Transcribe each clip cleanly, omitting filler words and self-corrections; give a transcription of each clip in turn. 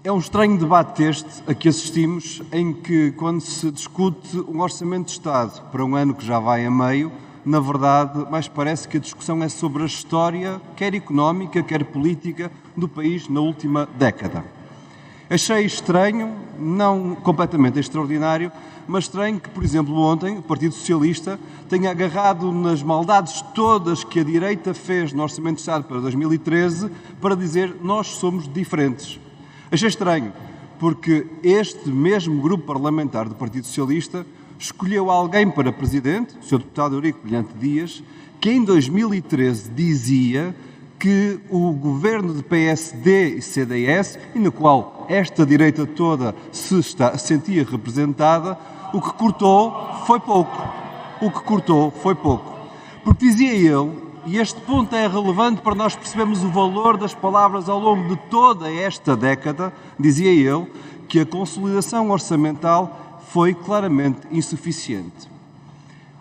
É um estranho debate este a que assistimos, em que, quando se discute um orçamento de Estado para um ano que já vai a meio, na verdade, mais parece que a discussão é sobre a história, quer económica, quer política, do país na última década. Achei estranho, não completamente extraordinário, mas estranho que, por exemplo, ontem o Partido Socialista tenha agarrado nas maldades todas que a direita fez no Orçamento de Estado para 2013 para dizer nós somos diferentes. Achei estranho, porque este mesmo grupo parlamentar do Partido Socialista escolheu alguém para presidente, o Sr. Deputado Eurico Brilhante Dias, que em 2013 dizia que o governo de PSD e CDS, e no qual esta direita toda se sentia representada, o que cortou foi pouco. Porque dizia ele, e este ponto é relevante para nós percebermos o valor das palavras ao longo de toda esta década, dizia ele, que a consolidação orçamental foi claramente insuficiente.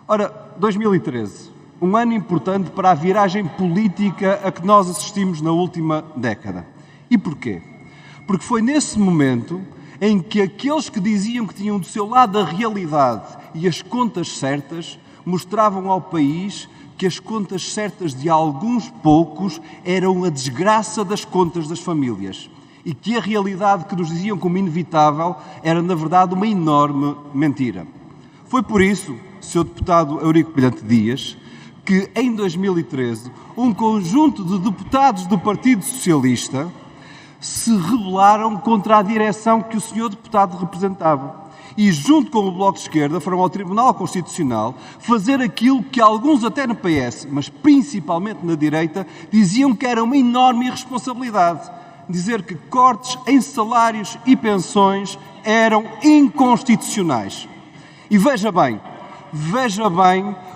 Ora, 2013, um ano importante para a viragem política a que nós assistimos na última década. E porquê? Porque foi nesse momento em que aqueles que diziam que tinham do seu lado a realidade e as contas certas mostravam ao país que as contas certas de alguns poucos eram a desgraça das contas das famílias e que a realidade que nos diziam como inevitável era, na verdade, uma enorme mentira. Foi por isso, Sr. Deputado Eurico Brilhante Dias, que em 2013 um conjunto de deputados do Partido Socialista se rebelaram contra a direção que o Sr. Deputado representava. E, junto com o Bloco de Esquerda, foram ao Tribunal Constitucional fazer aquilo que alguns, até no PS, mas principalmente na direita, diziam que era uma enorme irresponsabilidade. Dizer que cortes em salários e pensões eram inconstitucionais. E veja bem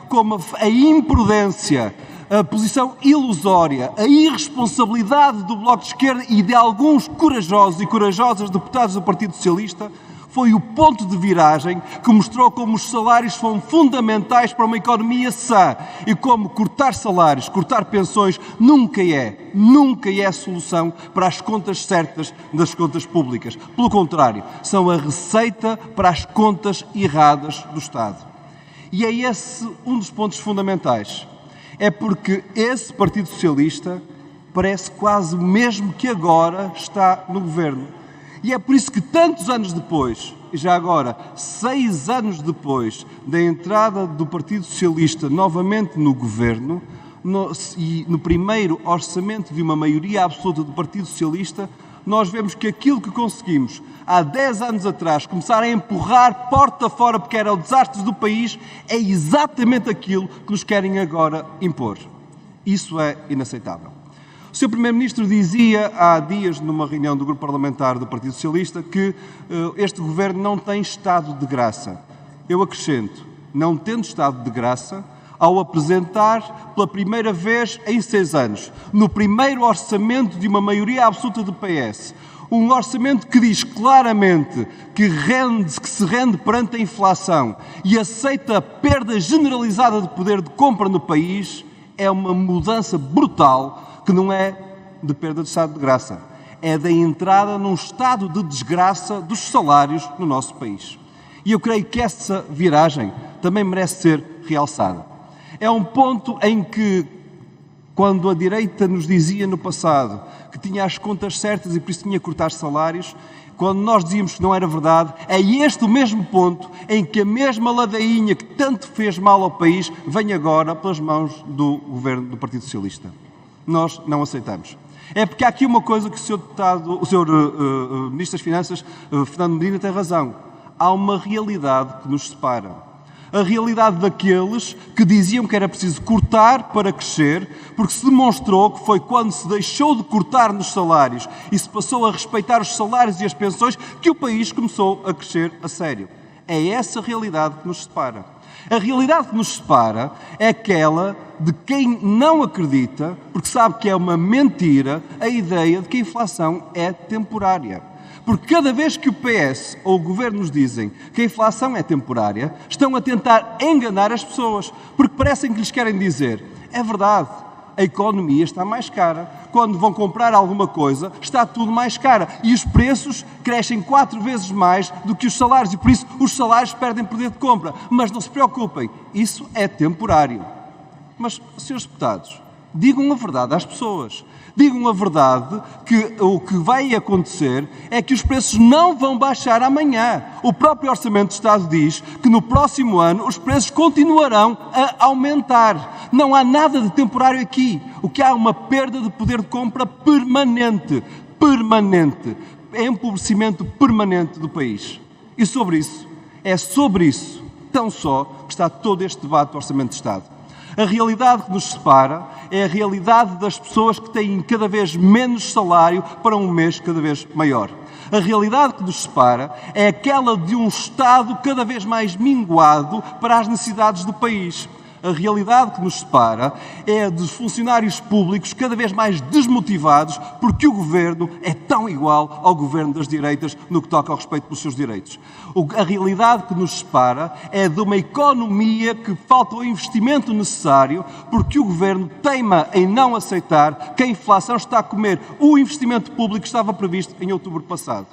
como a imprudência, a posição ilusória, a irresponsabilidade do Bloco de Esquerda e de alguns corajosos e corajosas deputados do Partido Socialista foi o ponto de viragem que mostrou como os salários são fundamentais para uma economia sã e como cortar salários, cortar pensões nunca é solução para as contas certas das contas públicas. Pelo contrário, são a receita para as contas erradas do Estado. E é esse um dos pontos fundamentais. É porque esse Partido Socialista parece quase o mesmo que agora está no governo. E é por isso que tantos anos depois, e já agora 6 anos depois da entrada do Partido Socialista novamente no governo, e no primeiro orçamento de uma maioria absoluta do Partido Socialista, nós vemos que aquilo que conseguimos há 10 anos atrás começar a empurrar porta fora porque era o desastre do país, é exatamente aquilo que nos querem agora impor. Isso é inaceitável. O Sr. Primeiro-Ministro dizia há dias, numa reunião do Grupo Parlamentar do Partido Socialista, que este Governo não tem estado de graça. Eu acrescento, não tendo estado de graça, ao apresentar pela primeira vez em 6 anos, no primeiro orçamento de uma maioria absoluta do PS, um orçamento que diz claramente que se rende perante a inflação e aceita a perda generalizada de poder de compra no país, é uma mudança brutal que não é de perda de estado de graça, é da entrada num estado de desgraça dos salários no nosso país. E eu creio que essa viragem também merece ser realçada. É um ponto em que, quando a direita nos dizia no passado que tinha as contas certas e por isso tinha que cortar salários, quando nós dizíamos que não era verdade, é este o mesmo ponto em que a mesma ladainha que tanto fez mal ao país vem agora pelas mãos do governo do Partido Socialista. Nós não aceitamos. É porque há aqui uma coisa que o Sr. Ministro das Finanças, Fernando Medina, tem razão. Há uma realidade que nos separa. A realidade daqueles que diziam que era preciso cortar para crescer, porque se demonstrou que foi quando se deixou de cortar nos salários e se passou a respeitar os salários e as pensões que o país começou a crescer a sério. É essa realidade que nos separa. A realidade que nos separa é aquela de quem não acredita, porque sabe que é uma mentira, a ideia de que a inflação é temporária. Porque cada vez que o PS ou o Governo nos dizem que a inflação é temporária, estão a tentar enganar as pessoas, porque parecem que lhes querem dizer, é verdade, A economia está mais cara. Quando vão comprar alguma coisa, está tudo mais caro. E os preços crescem 4 vezes mais do que os salários. E por isso os salários perdem poder de compra. Mas não se preocupem, isso é temporário. Mas, senhores deputados, digam a verdade às pessoas. Digam a verdade que o que vai acontecer é que os preços não vão baixar amanhã. O próprio Orçamento de Estado diz que no próximo ano os preços continuarão a aumentar. Não há nada de temporário aqui. O que há é uma perda de poder de compra permanente. Permanente. É empobrecimento permanente do país. E sobre isso, tão só, que está todo este debate do Orçamento de Estado. A realidade que nos separa é a realidade das pessoas que têm cada vez menos salário para um mês cada vez maior. A realidade que nos separa é aquela de um Estado cada vez mais minguado para as necessidades do país. A realidade que nos separa é a dos funcionários públicos cada vez mais desmotivados porque o governo é tão igual ao governo das direitas no que toca ao respeito pelos seus direitos. A realidade que nos separa é de uma economia que falta o investimento necessário porque o governo teima em não aceitar que a inflação está a comer o investimento público que estava previsto em outubro passado.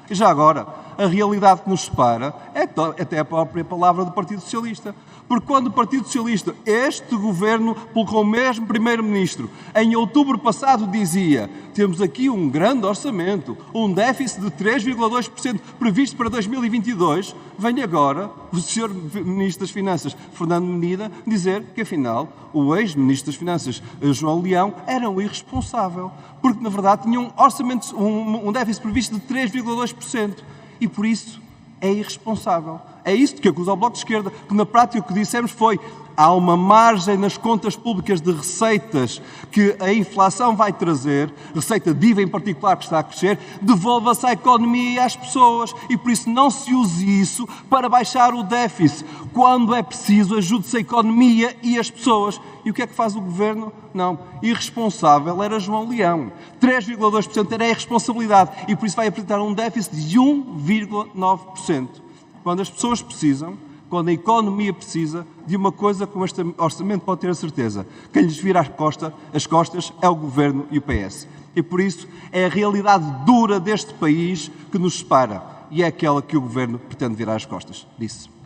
E já agora, a realidade que nos separa é até a própria palavra do Partido Socialista. Porque quando o Partido Socialista, este governo, colocou o mesmo primeiro-ministro, em outubro passado dizia: temos aqui um grande orçamento, um déficit de 3,2% previsto para 2022, vem agora o Sr. Ministro das Finanças, Fernando Medina, dizer que afinal o ex-Ministro das Finanças, João Leão, era um irresponsável, porque na verdade tinha um déficit previsto de 3,2%. E por isso é irresponsável. É isto que acusa o Bloco de Esquerda, que na prática o que dissemos foi: há uma margem nas contas públicas de receitas que a inflação vai trazer, receita de IVA em particular que está a crescer, devolva-se à economia e às pessoas e por isso não se use isso para baixar o déficit. Quando é preciso, ajude-se a economia e as pessoas. E o que é que faz o governo? Não. Irresponsável era João Leão. 3,2% era a irresponsabilidade e por isso vai apresentar um déficit de 1,9%. Quando as pessoas precisam, quando a economia precisa de uma coisa como este orçamento, pode ter a certeza. Quem lhes vira as costas é o Governo e o PS. E por isso é a realidade dura deste país que nos separa e é aquela que o Governo pretende virar as costas. Disse.